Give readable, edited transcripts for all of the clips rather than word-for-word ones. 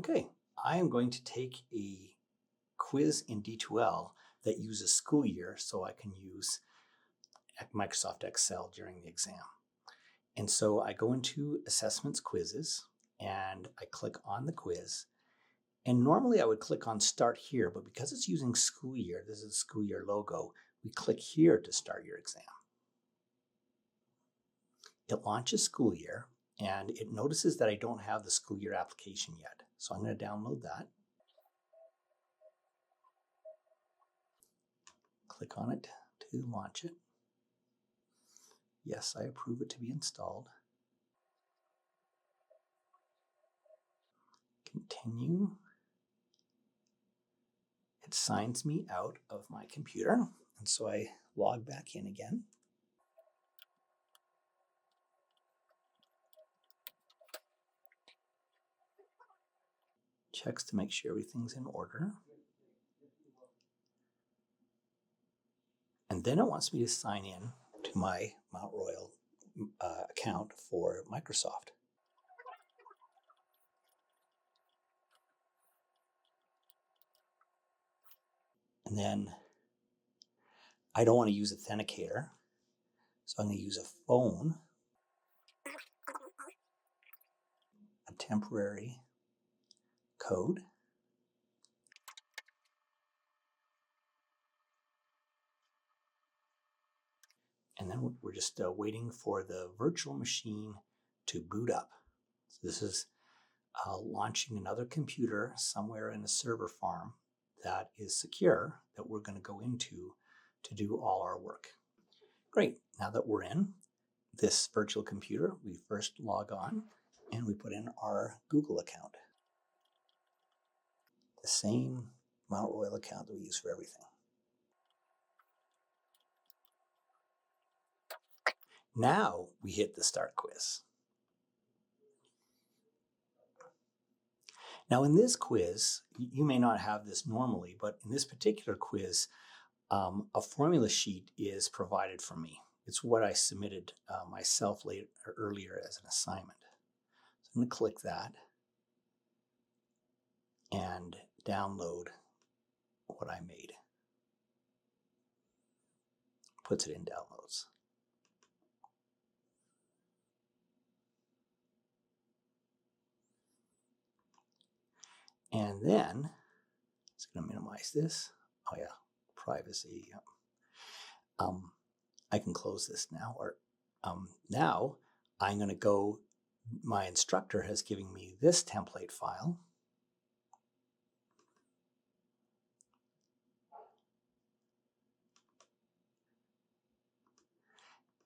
Okay, I am going to take a quiz in D2L that uses Schoolyear so I can use Microsoft Excel during the exam. And so I go into Assessments Quizzes and I click on the quiz. And normally I would click on Start Here, but because it's using Schoolyear, this is the Schoolyear logo, we click here to start your exam. It launches Schoolyear and it notices that I don't have the Schoolyear application yet. So I'm going to download that. Click on it to launch it. Yes, I approve it to be installed. Continue. It signs me out of my computer, and so I log back in again. Checks to make sure everything's in order. And then it wants me to sign in to my Mount Royal account for Microsoft. And then I don't want to use Authenticator, so I'm going to use a phone, a temporary code. And then we're just waiting for the virtual machine to boot up. So this is launching another computer somewhere in a server farm that is secure that we're going to go into to do all our work. Great. Now that we're in this virtual computer, we first log on and we put in our Google account. The same Mount Royal account that we use for everything. Now we hit the Start Quiz. Now in this quiz, you may not have this normally, but in this particular quiz, a formula sheet is provided for me. It's what I submitted myself earlier as an assignment. So I'm going to click that and download what I made. Puts it in downloads. And then it's going to minimize this. Oh yeah, privacy. I can close this now. Or now I'm going to go. My instructor has given me this template file.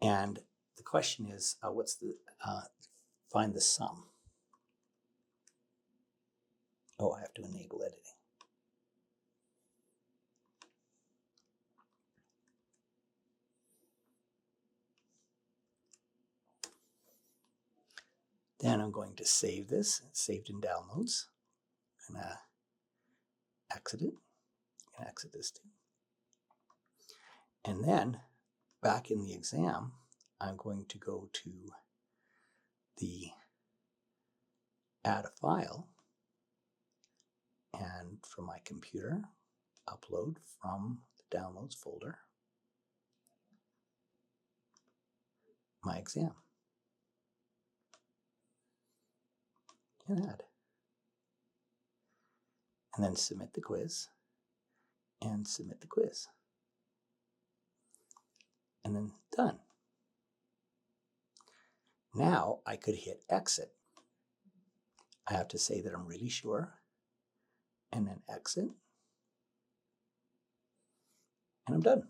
And the question is, find the sum. Oh, I have to enable editing. Then I'm going to save this. It's saved in downloads. I'm going to exit it. I'm going to exit this too. And then back in the exam, I'm going to go to the add a file and from my computer, upload from the downloads folder my exam. And add. And then submit the quiz and submit the quiz. And then done. Now I could hit exit. I have to say that I'm really sure and then exit. And I'm done.